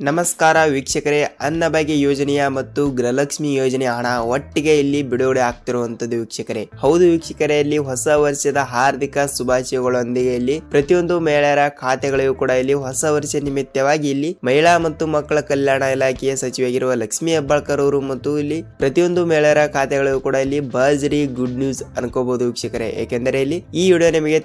ನಮಸ್ಕಾರ ವೀಕ್ಷಕರೇ, ಅನ್ನಭಾಗ್ಯ ಯೋಜನೆಯ ಮತ್ತು ಗೃಹಲಕ್ಷ್ಮಿ ಯೋಜನೆಯ ಹಣ ಒಟ್ಟಿಗೆ ಇಲ್ಲಿ ಬಿಡುಗಡೆ ಆಗ್ತಿರುವಂತದ್ದು ವೀಕ್ಷಕರೇ. ಹೌದು ವೀಕ್ಷಕರೇ, ಇಲ್ಲಿ ಹೊಸ ವರ್ಷದ ಹಾರ್ದಿಕ ಶುಭಾಶಯಗಳೊಂದಿಗೆ ಇಲ್ಲಿ ಪ್ರತಿಯೊಂದು ಮಹಿಳೆಯರ ಖಾತೆಗಳಿಗೂ ಕೂಡ ಇಲ್ಲಿ ಹೊಸ ವರ್ಷ ನಿಮಿತ್ತವಾಗಿ ಇಲ್ಲಿ ಮಹಿಳಾ ಮತ್ತು ಮಕ್ಕಳ ಕಲ್ಯಾಣ ಇಲಾಖೆಯ ಸಚಿವರಾಗಿರುವ ಲಕ್ಷ್ಮಿ ಹೆಬ್ಬಾಳ್ಕರ್ ಅವರು ಮತ್ತು ಇಲ್ಲಿ ಪ್ರತಿಯೊಂದು ಮಹಿಳೆಯರ ಖಾತೆಗಳಿಗೂ ಕೂಡ ಇಲ್ಲಿ ಭರ್ಜರಿ ಗುಡ್ ನ್ಯೂಸ್ ಅನ್ಕೋಬಹುದು ವೀಕ್ಷಕರೇ. ಏಕೆಂದರೆ ಇಲ್ಲಿ ಈ ವಿಡಿಯೋ ನಿಮಗೆ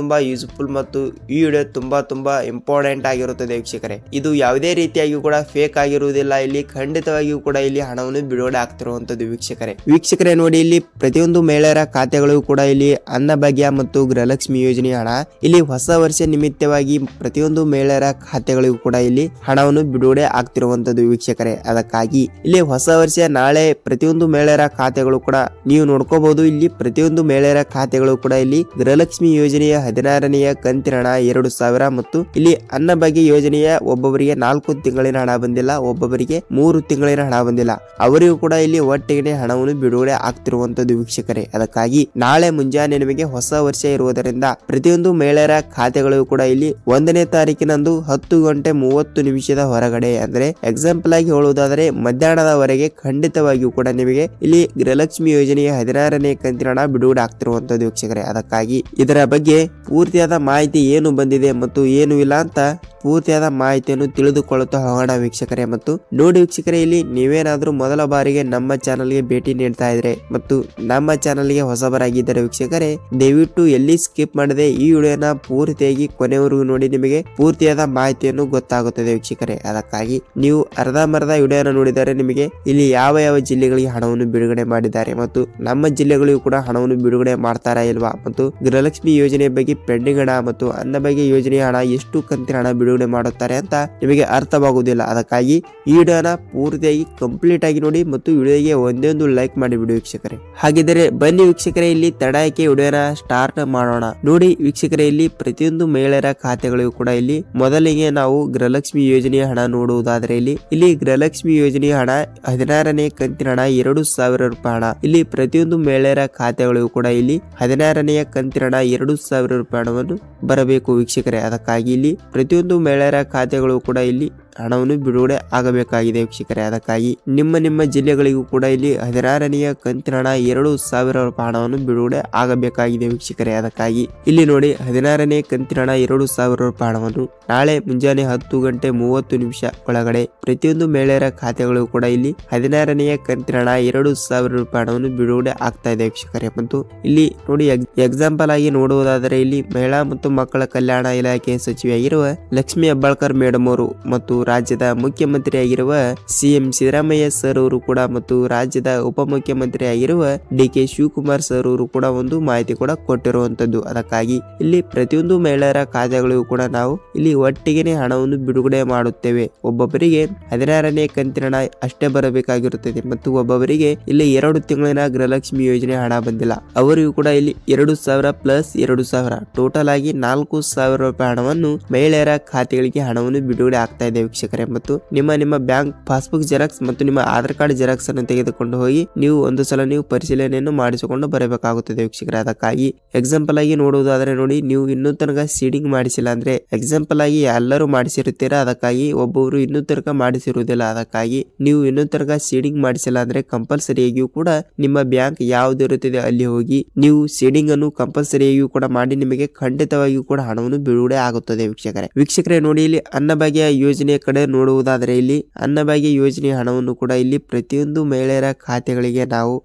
ತುಂಬಾ ಯೂಸ್ಫುಲ್ ಮತ್ತು ಈ ವಿಡಿಯೋ ತುಂಬಾ ಇಂಪಾರ್ಟೆಂಟ್ ಆಗಿರುತ್ತದೆ ವೀಕ್ಷಕರೇ. ಇದು ಯಾವುದೇ ರೀತಿಯಾಗಿ ಕೂಡ ಫೇಕ್ ಆಗಿರುವುದಿಲ್ಲ. ಇಲ್ಲಿ ಖಂಡಿತವಾಗಿಯೂ ಕೂಡ ಇಲ್ಲಿ ಹಣವನ್ನು ಬಿಡುಗಡೆ ಆಗ್ತಿರುವಂತದ್ದು ವೀಕ್ಷಕರೇ ನೋಡಿ, ಇಲ್ಲಿ ಪ್ರತಿಯೊಂದು ಮಹಿಳೆಯರ ಖಾತೆಗಳಿಗೂ ಕೂಡ ಇಲ್ಲಿ ಅನ್ನಭಾಗ್ಯ ಮತ್ತು ಗೃಹಲಕ್ಷ್ಮಿ ಯೋಜನೆಯ ಹಣ ಇಲ್ಲಿ ಹೊಸ ವರ್ಷ ನಿಮಿತ್ತವಾಗಿ ಪ್ರತಿಯೊಂದು ಮಹಿಳೆಯರ ಖಾತೆಗಳಿಗೂ ಕೂಡ ಇಲ್ಲಿ ಹಣವನ್ನು ಬಿಡುಗಡೆ ಆಗ್ತಿರುವಂತದ್ದು ವೀಕ್ಷಕರೇ. ಅದಕ್ಕಾಗಿ ಇಲ್ಲಿ ಹೊಸ ವರ್ಷ ನಾಳೆ ಪ್ರತಿಯೊಂದು ಮಹಿಳೆಯರ ಖಾತೆಗಳು ಕೂಡ ನೀವು ನೋಡ್ಕೋಬಹುದು. ಇಲ್ಲಿ ಪ್ರತಿಯೊಂದು ಮಹಿಳೆಯರ ಖಾತೆಗಳು ಕೂಡ ಇಲ್ಲಿ ಗೃಹಲಕ್ಷ್ಮಿ ಯೋಜನೆಯ 16ನೆಯ ಕಂತಿನ ಹಣ 2,000 ಮತ್ತು ಇಲ್ಲಿ ಅನ್ನಭಾಗ್ಯ ಯೋಜನೆಯ ಒಬ್ಬೊಬ್ಬರಿಗೆ 4 ತಿಂಗಳಿನ ಹಣ ಬಂದಿಲ್ಲ, ಒಬ್ಬೊಬ್ಬರಿಗೆ 3 ತಿಂಗಳಿನ ಹಣ ಬಂದಿಲ್ಲ, ಅವರಿಗೂ ಕೂಡ ಇಲ್ಲಿ ಒಟ್ಟಿಗೆ ಹಣವನ್ನು ಬಿಡುಗಡೆ ಆಗ್ತಿರುವಂತದ್ದು ವೀಕ್ಷಕರೇ. ಅದಕ್ಕಾಗಿ ನಾಳೆ ಮುಂಜಾನೆ ನಿಮಗೆ ಹೊಸ ವರ್ಷ ಇರುವುದರಿಂದ ಪ್ರತಿಯೊಂದು ಮಹಿಳೆಯರ ಖಾತೆಗಳು ಕೂಡ ಇಲ್ಲಿ 1ನೇ ತಾರೀಕಿನಂದು 10 ಗಂಟೆ 30 ನಿಮಿಷದ ಹೊರಗಡೆ, ಅಂದ್ರೆ ಎಕ್ಸಾಂಪಲ್ ಆಗಿ ಹೇಳುವುದಾದರೆ ಮಧ್ಯಾಹ್ನದವರೆಗೆ ಖಂಡಿತವಾಗಿಯೂ ಕೂಡ ನಿಮಗೆ ಇಲ್ಲಿ ಗೃಹಲಕ್ಷ್ಮಿ ಯೋಜನೆಯ 16ನೇ ಕಂತಿನ ಹಣ ಬಿಡುಗಡೆ ಆಗ್ತಿರುವಂತದ್ದು ವೀಕ್ಷಕರೇ. ಅದಕ್ಕಾಗಿ ಇದರ ಬಗ್ಗೆ ಪೂರ್ತಿಯಾದ ಮಾಹಿತಿ ಏನು ಬಂದಿದೆ ಮತ್ತು ಏನು ಇಲ್ಲ ಅಂತ ಪೂರ್ತಿಯಾದ ಮಾಹಿತಿಯನ್ನು ತಿಳಿದುಕೊಳ್ಳುತ್ತಾ ಹೋಗೋಣ ವೀಕ್ಷಕರೇ. ಮತ್ತು ನೋಡಿ ವೀಕ್ಷಕರೇ, ಇಲ್ಲಿ ನೀವೇನಾದ್ರೂ ಮೊದಲ ಬಾರಿಗೆ ನಮ್ಮ ಚಾನಲ್ಗೆ ಭೇಟಿ ನೀಡ್ತಾ ಇದ್ರೆ ಮತ್ತು ನಮ್ಮ ಚಾನಲ್ಗೆ ಹೊಸಬರಾಗಿದ್ದರೆ ವೀಕ್ಷಕರೇ, ದಯವಿಟ್ಟು ಎಲ್ಲಿ ಸ್ಕಿಪ್ ಮಾಡದೆ ಈ ವಿಡಿಯೋನ ಪೂರ್ತಿಯಾಗಿ ಕೊನೆವರೆಗೂ ನೋಡಿ, ನಿಮಗೆ ಪೂರ್ತಿಯಾದ ಮಾಹಿತಿಯನ್ನು ಗೊತ್ತಾಗುತ್ತದೆ ವೀಕ್ಷಕರೇ. ಅದಕ್ಕಾಗಿ ನೀವು ಅರ್ಧಂಬರ್ಧ ವಿಡಿಯೋನ ನೋಡಿದರೆ ನಿಮಗೆ ಇಲ್ಲಿ ಯಾವ ಜಿಲ್ಲೆಗಳಿಗೆ ಹಣವನ್ನು ಬಿಡುಗಡೆ ಮಾಡಿದ್ದಾರೆ ಮತ್ತು ನಮ್ಮ ಜಿಲ್ಲೆಗಳಿಗೂ ಕೂಡ ಹಣವನ್ನು ಬಿಡುಗಡೆ ಮಾಡ್ತಾರಾ ಇಲ್ವಾ, ಮತ್ತು ಗೃಹಲಕ್ಷ್ಮಿ ಯೋಜನೆ ಬಗ್ಗೆ ಪೆಂಡಿಂಗ್ ಹಣ ಮತ್ತು ಅನ್ನಭಾಗ್ಯ ಯೋಜನೆಯ ಹಣ ಎಷ್ಟು ಕಂತಿನ ಹಣ ಬಿಡುಗಡೆ ಮಾಡುತ್ತಾರೆ ಅಂತ ನಿಮಗೆ ಅರ್ಥವಾಗುವುದಿಲ್ಲ. ಅದಕ್ಕಾಗಿ ಈ ವಿಡಿಯೋನ ಪೂರ್ತಿಯಾಗಿ ಕಂಪ್ಲೀಟ್ ಆಗಿ ನೋಡಿ ಮತ್ತು ವಿಡಿಯೋಗೆ ಒಂದೇ ಒಂದು ಲೈಕ್ ಮಾಡಿ ಬಿಡಿ ವೀಕ್ಷಕರೇ. ಹಾಗಿದ್ದರೆ ಬನ್ನಿ ವೀಕ್ಷಕರೇ, ಇಲ್ಲಿ ತಡಕ್ಕೆ ವಿಡಿಯೋನ ಸ್ಟಾರ್ಟ್ ಮಾಡೋಣ. ನೋಡಿ ವೀಕ್ಷಕರೇ, ಇಲ್ಲಿ ಪ್ರತಿಯೊಂದು ಮಹಿಳೆಯರ ಖಾತೆಗಳಿಗೂ ಕೂಡ ಇಲ್ಲಿ ಮೊದಲಿಗೆ ನಾವು ಗೃಹಲಕ್ಷ್ಮಿ ಯೋಜನೆಯ ಹಣ ನೋಡುವುದಾದರೆ ಇಲ್ಲಿ ಗೃಹಲಕ್ಷ್ಮಿ ಯೋಜನೆಯ ಹಣ 16ನೇ ಕಂತಿನ ಹಣ 2,000 ರೂಪಾಯಿ ಹಣ ಇಲ್ಲಿ ಪ್ರತಿಯೊಂದು ಮಹಿಳೆಯರ ಖಾತೆಗಳಿಗೂ ಕೂಡ ಇಲ್ಲಿ 16ನೆಯ ಕಂತಿನ ಹಣ 2,000 ರೂಪಾಯಿ ಹಣವನ್ನು ಬರಬೇಕು ವೀಕ್ಷಕರೇ. ಅದಕ್ಕಾಗಿ ಇಲ್ಲಿ ಪ್ರತಿಯೊಂದು ಮಹಿಳೆಯರ ಖಾತೆಗಳು ಕೂಡ ಇಲ್ಲಿ ಹಣವನ್ನು ಬಿಡುಗಡೆ ಆಗಬೇಕಾಗಿದೆ ವೀಕ್ಷಕರೇ. ಅದಕ್ಕಾಗಿ ನಿಮ್ಮ ಜಿಲ್ಲೆಗಳಿಗೂ ಕೂಡ ಇಲ್ಲಿ 16ನೆಯ ಕಂತಿನ ಹಣ 2,000 ರೂಪಾಯಿ ಹಣವನ್ನು ಬಿಡುಗಡೆ ಆಗಬೇಕಾಗಿದೆ ವೀಕ್ಷಕರೇ. ಅದಕ್ಕಾಗಿ ಇಲ್ಲಿ ನೋಡಿ 16ನೇ ಕಂತಿನ ಹಣ 2,000 ರೂಪಾಯಿ ಹಣವನ್ನು ನಾಳೆ ಮುಂಜಾನೆ 10 ಗಂಟೆ 30 ನಿಮಿಷ ಒಳಗಡೆ ಪ್ರತಿಯೊಂದು ಮಹಿಳೆಯರ ಖಾತೆಗಳು ಕೂಡ ಇಲ್ಲಿ 16ನೆಯ ಕಂತಿನ ಹಣ 2,000 ರೂಪಾಯಿ ಹಣವನ್ನು ಬಿಡುಗಡೆ ಆಗ್ತಾ ಇದೆ ವೀಕ್ಷಕರೇ. ಮತ್ತು ಇಲ್ಲಿ ನೋಡಿ ಎಕ್ಸಾಂಪಲ್ ಆಗಿ ನೋಡುವುದಾದರೆ ಇಲ್ಲಿ ಮಹಿಳಾ ಮತ್ತು ಮಕ್ಕಳ ಕಲ್ಯಾಣ ಇಲಾಖೆ ಸಚಿವೆಯಾಗಿರುವ ಲಕ್ಷ್ಮಿ ಹೆಬ್ಬಾಳ್ಕರ್ ಮೇಡಮ್ ಅವರು ಮತ್ತು ರಾಜ್ಯದ ಮುಖ್ಯಮಂತ್ರಿಯಾಗಿರುವ ಸಿಎಂ ಸಿದ್ದರಾಮಯ್ಯ ಸರ್ ಅವರು ಕೂಡ ಮತ್ತು ರಾಜ್ಯದ ಉಪಮುಖ್ಯಮಂತ್ರಿ ಆಗಿರುವ ಡಿ.ಕೆ. ಶಿವಕುಮಾರ್ ಸರ್ ಅವರು ಕೂಡ ಒಂದು ಮಾಹಿತಿ ಕೂಡ ಕೊಟ್ಟಿರುವಂತದ್ದು. ಅದಕ್ಕಾಗಿ ಇಲ್ಲಿ ಪ್ರತಿಯೊಂದು ಮಹಿಳೆಯರ ಖಾತೆಗಳಿಗೂ ಕೂಡ ನಾವು ಇಲ್ಲಿ ಒಟ್ಟಿಗೆ ಹಣವನ್ನು ಬಿಡುಗಡೆ ಮಾಡುತ್ತೇವೆ. ಒಬ್ಬೊಬ್ಬರಿಗೆ 16ನೇ ಕಂತಿನ ಹಣ ಅಷ್ಟೇ ಬರಬೇಕಾಗಿರುತ್ತದೆ ಮತ್ತು ಒಬ್ಬೊಬ್ಬರಿಗೆ ಇಲ್ಲಿ 2 ತಿಂಗಳಿನ ಗೃಹಲಕ್ಷ್ಮಿ ಯೋಜನೆ ಹಣ ಬಂದಿಲ್ಲ, ಅವರಿಗೂ ಕೂಡ ಇಲ್ಲಿ 2,000 ಪ್ಲಸ್ 2,000 ಟೋಟಲ್ ಆಗಿ 4,000 ರೂಪಾಯಿ ಹಣವನ್ನು ಮಹಿಳೆಯರ ಖಾತೆಗಳಿಗೆ ಹಣವನ್ನು ಬಿಡುಗಡೆ ಆಗ್ತಾ ಇದೆ ವೀಕ್ಷಕರೇ. ಮತ್ತು ನಿಮ್ಮ ಬ್ಯಾಂಕ್ ಪಾಸ್ಬುಕ್ ಜೆರಾಕ್ಸ್ ಮತ್ತು ನಿಮ್ಮ ಆಧಾರ್ ಕಾರ್ಡ್ ಜೆರಾಕ್ಸ್ ಅನ್ನು ತೆಗೆದುಕೊಂಡು ಹೋಗಿ ನೀವು ಒಂದು ಸಲ ನೀವು ಪರಿಶೀಲನೆಯನ್ನು ಮಾಡಿಸಿಕೊಂಡು ಬರಬೇಕಾಗುತ್ತದೆ ವೀಕ್ಷಕರೇ. ಅದಕ್ಕಾಗಿ ಎಕ್ಸಾಂಪಲ್ ಆಗಿ ನೋಡುವುದಾದ್ರೆ ನೋಡಿ, ನೀವು ಇನ್ನೂ ತನಕ ಸೀಡಿಂಗ್ ಮಾಡಿಸಿಲ್ಲ ಅಂದ್ರೆ ಎಕ್ಸಾಂಪಲ್ ಆಗಿ ಎಲ್ಲರೂ ಮಾಡಿಸಿರುತ್ತೀರಾ, ಅದಕ್ಕಾಗಿ ಒಬ್ಬೊಬ್ರು ಇನ್ನೂ ತನಕ ಮಾಡಿಸಿರುವುದಿಲ್ಲ. ಅದಕ್ಕಾಗಿ ನೀವು ಇನ್ನೂ ತನಕ ಸೀಡಿಂಗ್ ಮಾಡಿಸಿಲ್ಲ ಅಂದ್ರೆ ಕಂಪಲ್ಸರಿಯಾಗಿಯೂ ಕೂಡ ನಿಮ್ಮ ಬ್ಯಾಂಕ್ ಯಾವ್ದು ಇರುತ್ತದೆ ಅಲ್ಲಿ ಹೋಗಿ ನೀವು ಸೀಡಿಂಗ್ ಅನ್ನು ಕಂಪಲ್ಸರಿಯಾಗಿಯೂ ಕೂಡ ಮಾಡಿ ನಿಮಗೆ ಖಂಡಿತವಾಗಿಯೂ ಕೂಡ ಹಣವನ್ನು ಬಿಡುಗಡೆ ಆಗುತ್ತದೆ ವೀಕ್ಷಕರೇ. ನೋಡಿ, ಇಲ್ಲಿ ಅನ್ನಭಾಗ್ಯ ಯೋಜನೆಯ ಕಡೆ ನೋಡುವುದಾದರೆ ಇಲ್ಲಿ ಅನ್ನಭಾಗ್ಯ ಯೋಜನೆಯ ಹಣವನ್ನು ಕೂಡ ಇಲ್ಲಿ ಪ್ರತಿಯೊಂದು ಮಹಿಳೆಯರ ಖಾತೆಗಳಿಗೆ ನಾವು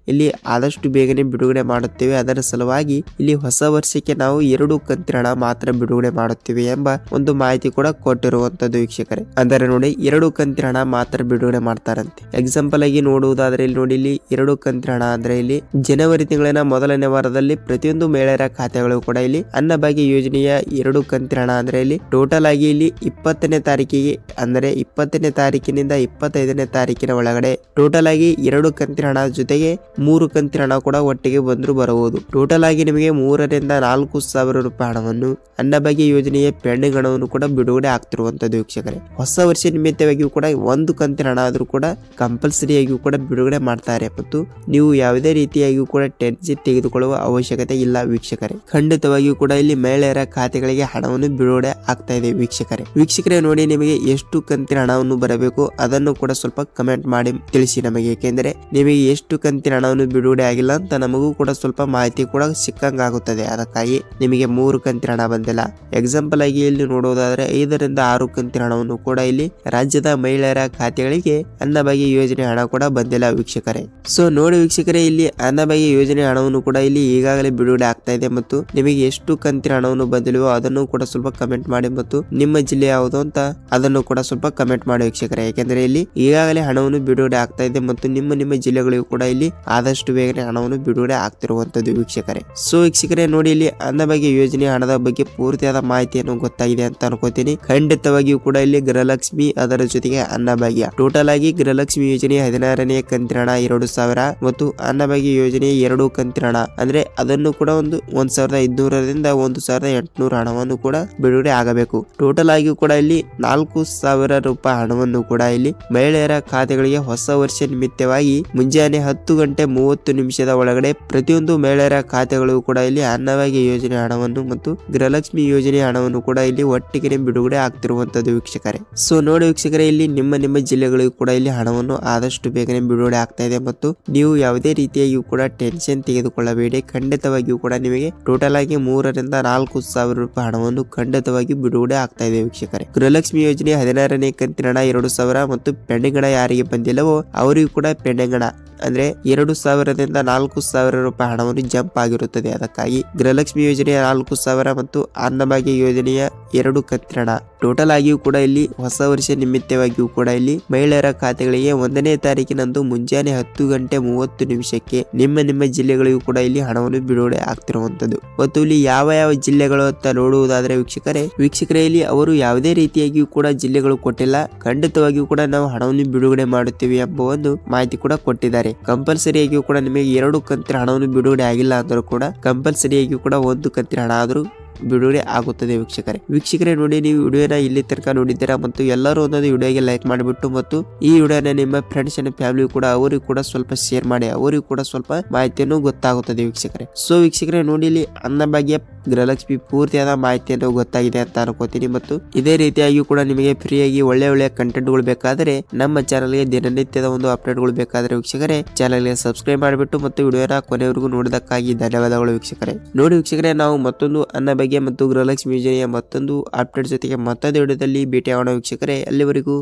ಇಲ್ಲಿ ಆದಷ್ಟು ಬೇಗನೆ ಬಿಡುಗಡೆ ಮಾಡುತ್ತೇವೆ. ಅದರ ಸಲುವಾಗಿ ಇಲ್ಲಿ ಹೊಸ ವರ್ಷಕ್ಕೆ ನಾವು 2 ಕಂತಿನ ಹಣ ಮಾತ್ರ ಬಿಡುಗಡೆ ಮಾಡುತ್ತೇವೆ ಎಂಬ ಒಂದು ಮಾಹಿತಿ ಕೂಡ ಕೊಟ್ಟಿರುವಂತದ್ದು ವೀಕ್ಷಕರೇ. ಅಂದರೆ ನೋಡಿ 2 ಕಂತಿನ ಹಣ ಮಾತ್ರ ಬಿಡುಗಡೆ ಮಾಡ್ತಾರಂತೆ. ಎಕ್ಸಾಂಪಲ್ ಆಗಿ ನೋಡುವುದಾದ್ರೆ ಇಲ್ಲಿ ನೋಡಿ, ಇಲ್ಲಿ 2 ಕಂತಿನ ಹಣ ಅಂದ್ರೆ ಇಲ್ಲಿ ಜನವರಿ ತಿಂಗಳಿನ ಮೊದಲನೇ ವಾರದಲ್ಲಿ ಪ್ರತಿಯೊಂದು ಮಹಿಳೆಯರ ಖಾತೆಗಳು ಕೂಡ ಇಲ್ಲಿ ಅನ್ನಭಾಗ್ಯ ಯೋಜನೆಯ 2 ಕಂತಿನ ಹಣ ಅಂದ್ರೆ ಇಲ್ಲಿ ಟೋಟಲ್ ಆಗಿ ಇಲ್ಲಿ 20ನೇ ತಾರೀಕಿಗೆ ಅಂದರೆ 20ನೇ ತಾರೀಕಿನಿಂದ 25ನೇ ತಾರೀಕಿನ ಒಳಗಡೆ ಟೋಟಲ್ ಆಗಿ 2 ಕಂತಿನ ಹಣ ಜೊತೆಗೆ 3 ಕಂತಿನ ಹಣ ಕೂಡ ಒಟ್ಟಿಗೆ ಬಂದ್ರು ಬರಬಹುದು. ಟೋಟಲ್ ಆಗಿ ನಿಮಗೆ 3 ರಿಂದ 4,000 ರೂಪಾಯಿ ಹಣವನ್ನು ಅನ್ನಭಾಗ್ಯ ಯೋಜನೆಯ ಪೆಂಡಿಂಗ್ ಹಣವನ್ನು ಕೂಡ ಬಿಡುಗಡೆ ಆಗ್ತಿರುವಂತದ್ದು ವೀಕ್ಷಕರೇ. ಹೊಸ ವರ್ಷ ನಿಮಿತ್ತವಾಗಿಯೂ ಕೂಡ 1 ಕಂತಿನ ಹಣ ಆದ್ರೂ ಕೂಡ ಕಂಪಲ್ಸರಿಯಾಗಿಯೂ ಕೂಡ ಬಿಡುಗಡೆ ಮಾಡ್ತಾರೆ ಮತ್ತು ನೀವು ಯಾವುದೇ ರೀತಿಯಾಗಿಯೂ ಕೂಡ ಟೆನ್ಷನ್ ತೆಗೆದುಕೊಳ್ಳುವ ಅವಶ್ಯಕತೆ ಇಲ್ಲ ವೀಕ್ಷಕರೇ. ಖಂಡಿತವಾಗಿಯೂ ಕೂಡ ಇಲ್ಲಿ ಮಹಿಳೆಯರ ಖಾತೆಗಳಿಗೆ ಹಣವನ್ನು ಬಿಡುಗಡೆ ಆಗ್ತಾ ಇದೆ ವೀಕ್ಷಕರೇ. ನೋಡಿ, ನಿಮಗೆ ಎಷ್ಟು ಎಷ್ಟು ಕಂತಿನ ಹಣವನ್ನು ಬರಬೇಕು ಅದನ್ನು ಕೂಡ ಸ್ವಲ್ಪ ಕಮೆಂಟ್ ಮಾಡಿ ತಿಳಿಸಿ ನಮಗೆ. ಏಕೆಂದರೆ ನಿಮಗೆ ಎಷ್ಟು ಕಂತಿನ ಹಣವನ್ನು ಬಿಡುಗಡೆ ಆಗಿಲ್ಲ ಅಂತ ನಮಗೂ ಕೂಡ ಸ್ವಲ್ಪ ಮಾಹಿತಿ ಕೂಡ ಸಿಕ್ಕಂಗಾಗುತ್ತದೆ. ಅದಕ್ಕಾಗಿ ನಿಮಗೆ 3 ಕಂತಿನ ಹಣ ಬಂದಿಲ್ಲ. ಎಕ್ಸಾಂಪಲ್ ಆಗಿ ಇಲ್ಲಿ ನೋಡುವುದಾದ್ರೆ 5 ರಿಂದ 6 ಕಂತಿನ ಹಣವನ್ನು ಕೂಡ ಇಲ್ಲಿ ರಾಜ್ಯದ ಮಹಿಳೆಯರ ಖಾತೆಗಳಿಗೆ ಅನ್ನಭಾಗ್ಯ ಯೋಜನೆ ಹಣ ಕೂಡ ಬಂದಿಲ್ಲ ವೀಕ್ಷಕರೇ. ಸೊ ನೋಡಿ ವೀಕ್ಷಕರೇ, ಇಲ್ಲಿ ಅನ್ನಭಾಗ್ಯ ಯೋಜನೆ ಹಣವನ್ನು ಕೂಡ ಇಲ್ಲಿ ಈಗಾಗಲೇ ಬಿಡುಗಡೆ ಆಗ್ತಾ ಇದೆ ಮತ್ತು ನಿಮಗೆ ಎಷ್ಟು ಕಂತಿನ ಹಣವನ್ನು ಬಂದಿಲ್ವೋ ಅದನ್ನು ಕೂಡ ಸ್ವಲ್ಪ ಕಮೆಂಟ್ ಮಾಡಿ ಮತ್ತು ನಿಮ್ಮ ಜಿಲ್ಲೆ ಯಾವುದು ಅಂತ ಅದನ್ನು ಕೂಡ ಸ್ವಲ್ಪ ಕಮೆಂಟ್ ಮಾಡಿ ವೀಕ್ಷಕರೇ. ಯಾಕೆಂದ್ರೆ ಇಲ್ಲಿ ಈಗಾಗಲೇ ಹಣವನ್ನು ಬಿಡುಗಡೆ ಆಗ್ತಾ ಇದೆ ಮತ್ತು ನಿಮ್ಮ ಜಿಲ್ಲೆಗಳಿಗೂ ಕೂಡ ಇಲ್ಲಿ ಆದಷ್ಟು ಬೇಗನೆ ಹಣವನ್ನು ಬಿಡುಗಡೆ ಆಗ್ತಿರುವಂತದ್ದು ವೀಕ್ಷಕರೇ. ಸೊ ವೀಕ್ಷಕರೇ ನೋಡಿ, ಇಲ್ಲಿ ಅನ್ನಭಾಗ್ಯ ಯೋಜನೆ ಹಣದ ಬಗ್ಗೆ ಪೂರ್ತಿಯಾದ ಮಾಹಿತಿಯನ್ನು ಗೊತ್ತಾಗಿದೆ ಅಂತ ಅನ್ಕೋತೀನಿ. ಖಂಡಿತವಾಗಿಯೂ ಕೂಡ ಇಲ್ಲಿ ಗೃಹಲಕ್ಷ್ಮಿ ಅದರ ಜೊತೆಗೆ ಅನ್ನಭಾಗ್ಯ ಟೋಟಲ್ ಆಗಿ ಗೃಹಲಕ್ಷ್ಮಿ ಯೋಜನೆ 16ನೇ ಕಂತಿನ ಹಣ 2,000 ಮತ್ತು ಅನ್ನಭಾಗ್ಯ ಯೋಜನೆ 2 ಕಂತಿನ ಹಣ ಅಂದ್ರೆ ಅದನ್ನು ಕೂಡ 1,500ರಿಂದ 1,800 ಹಣವನ್ನು ಕೂಡ ಬಿಡುಗಡೆ ಆಗಬೇಕು. ಟೋಟಲ್ ಆಗಿ ಕೂಡ ಇಲ್ಲಿ 4,000 ರೂಪಾಯಿ ಹಣವನ್ನು ಕೂಡ ಇಲ್ಲಿ ಮಹಿಳೆಯರ ಖಾತೆಗಳಿಗೆ ಹೊಸ ವರ್ಷ ನಿಮಿತ್ತವಾಗಿ ಮುಂಜಾನೆ 10:30 ಒಳಗಡೆ ಪ್ರತಿಯೊಂದು ಮಹಿಳೆಯರ ಖಾತೆಗಳು ಕೂಡ ಇಲ್ಲಿ ಅನ್ನಭಾಗ್ಯ ಯೋಜನೆ ಹಣವನ್ನು ಮತ್ತು ಗೃಹಲಕ್ಷ್ಮಿ ಯೋಜನೆ ಹಣವನ್ನು ಕೂಡ ಇಲ್ಲಿ ಒಟ್ಟಿಗೆ ಬಿಡುಗಡೆ ಆಗ್ತಿರುವಂತದ್ದು ವೀಕ್ಷಕರೇ. ಸೊ ನೋಡಿ ವೀಕ್ಷಕರೇ, ಇಲ್ಲಿ ನಿಮ್ಮ ಜಿಲ್ಲೆಗಳಿಗೂ ಕೂಡ ಇಲ್ಲಿ ಹಣವನ್ನು ಆದಷ್ಟು ಬೇಗನೆ ಬಿಡುಗಡೆ ಆಗ್ತಾ ಇದೆ ಮತ್ತು ನೀವು ಯಾವುದೇ ರೀತಿಯಾಗಿಯೂ ಕೂಡ ಟೆನ್ಷನ್ ತೆಗೆದುಕೊಳ್ಳಬೇಡಿ. ಖಂಡಿತವಾಗಿಯೂ ಕೂಡ ನಿಮಗೆ ಟೋಟಲ್ ಆಗಿ 3 ರಿಂದ 4,000 ರೂಪಾಯಿ ಹಣವನ್ನು ಖಂಡಿತವಾಗಿ ಬಿಡುಗಡೆ ಆಗ್ತಾ ಇದೆ ವೀಕ್ಷಕರೇ. ಗೃಹಲಕ್ಷ್ಮಿ ಯೋಜನೆ 16ನೇ ಕಂತಿನ ಹಣ 2,000 ಮತ್ತು ಪೆಂಡಿಂಗ್ ಹಣ ಯಾರಿಗೆ ಬಂದಿಲ್ಲವೋ ಅವರಿಗೂ ಕೂಡ ಪೆಂಡಿಂಗ್ ಹಣ ಅಂದ್ರೆ 2,000ದಿಂದ 4,000 ರೂಪಾಯಿ ಹಣವನ್ನು ಜಂಪ್ ಆಗಿರುತ್ತದೆ. ಅದಕ್ಕಾಗಿ ಗೃಹಲಕ್ಷ್ಮಿ ಯೋಜನೆಯ 4,000 ಮತ್ತು ಅನ್ನಭಾಗ್ಯ ಯೋಜನೆಯ 2 ಕಂತಿನ ಹಣ ಟೋಟಲ್ ಆಗಿಯೂ ಕೂಡ ಇಲ್ಲಿ ಹೊಸ ವರ್ಷ ನಿಮಿತ್ತವಾಗಿಯೂ ಕೂಡ ಇಲ್ಲಿ ಮಹಿಳೆಯರ ಖಾತೆಗಳಿಗೆ 1ನೇ ತಾರೀಕಿನಂದು ಮುಂಜಾನೆ 10:30 ನಿಮ್ಮ ಜಿಲ್ಲೆಗಳಿಗೂ ಕೂಡ ಇಲ್ಲಿ ಹಣವನ್ನು ಬಿಡುಗಡೆ ಆಗ್ತಿರುವಂತದ್ದು. ಮತ್ತು ಇಲ್ಲಿ ಯಾವ ಜಿಲ್ಲೆಗಳು ಅಂತ ನೋಡುವುದಾದ್ರೆ ವೀಕ್ಷಕರೇ ಇಲ್ಲಿ ಅವರು ಯಾವುದೇ ರೀತಿಯಾಗಿಯೂ ಕೂಡ ಜಿಲ್ಲೆಗಳು ಕೊಟ್ಟಿಲ್ಲ. ಖಂಡಿತವಾಗಿಯೂ ಕೂಡ ನಾವು ಹಣವನ್ನು ಬಿಡುಗಡೆ ಮಾಡುತ್ತೀವಿ ಎಂಬ ಒಂದು ಮಾಹಿತಿ ಕೂಡ ಕೊಟ್ಟಿದ್ದಾರೆ. ಕಂಪಲ್ಸರಿಯಾಗಿಯೂ ಕೂಡ ನಿಮಗೆ 2 ಕಂತಿನ ಹಣವನ್ನು ಬಿಡುಗಡೆ ಆಗಿಲ್ಲ ಅಂದ್ರೂ ಕೂಡ ಕಂಪಲ್ಸರಿಯಾಗಿಯೂ ಕೂಡ 1 ಕಂತಿನ ಹಣ ಆದ್ರೂ ಬಿಡುಗಡೆ ಆಗುತ್ತದೆ ವೀಕ್ಷಕರೇ ನೋಡಿ, ನೀವು ವಿಡಿಯೋನ ಇಲ್ಲಿ ತನಕ ನೋಡಿದ್ದೀರಾ ಮತ್ತು ಎಲ್ಲರೂ ಒಂದೊಂದು ವಿಡಿಯೋಗೆ ಲೈಕ್ ಮಾಡಿಬಿಟ್ಟು ಮತ್ತು ಈ ವಿಡಿಯೋನ ನಿಮ್ಮ ಫ್ರೆಂಡ್ಸ್ ಅಂಡ್ ಫ್ಯಾಮಿಲಿ ಕೂಡ ಅವರಿಗೂ ಕೂಡ ಸ್ವಲ್ಪ ಶೇರ್ ಮಾಡಿ, ಅವರಿಗೂ ಕೂಡ ಸ್ವಲ್ಪ ಮಾಹಿತಿಯನ್ನು ಗೊತ್ತಾಗುತ್ತದೆ ವೀಕ್ಷಕರೇ. ಸೊ ವೀಕ್ಷಕರೇ ನೋಡಿ, ಇಲ್ಲಿ ಅನ್ನಭಾಗ್ಯ ಗೃಹಲಕ್ಷ್ಮಿ ಪೂರ್ತಿಯಾದ ಮಾಹಿತಿಯನ್ನು ಗೊತ್ತಾಗಿದೆ ಅಂತ ಅನ್ಕೋತೀನಿ ಮತ್ತು ಇದೇ ರೀತಿಯಾಗಿ ಕೂಡ ನಿಮಗೆ ಫ್ರೀಯಾಗಿ ಒಳ್ಳೆ ಕಂಟೆಂಟ್ಗಳು ಬೇಕಾದರೆ ನಮ್ಮ ಚಾನಲ್ಗೆ ದಿನನಿತ್ಯದ ಒಂದು ಅಪ್ಡೇಟ್ಗಳು ಬೇಕಾದರೆ ವೀಕ್ಷಕರೇ ಚಾನಲ್ಗೆ ಸಬ್ಸ್ಕ್ರೈಬ್ ಮಾಡಿಬಿಟ್ಟು ಮತ್ತು ವಿಡಿಯೋನ ಕೊನೆವರೆಗೂ ನೋಡಿದಕ್ಕಾಗಿ ಧನ್ಯವಾದಗಳು ವೀಕ್ಷಕರೇ. ನೋಡಿ ವೀಕ್ಷಕರೇ, ನಾವು ಮತ್ತೊಂದು ಅನ್ನಭಾಗ್ಯ ಮತ್ತು ಗೃಹಲಕ್ಷ್ಮಿ ಯೋಜನೆಯ ಮತ್ತೊಂದು ಅಪ್ಡೇಟ್ ಜೊತೆಗೆ ಮತ್ತೊಂದು ವಿಡಿಯೋದಲ್ಲಿ ಭೇಟಿಯಾಗೋಣ ವೀಕ್ಷಕರೇ. ಅಲ್ಲಿವರೆಗೂ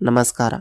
ನಮಸ್ಕಾರ.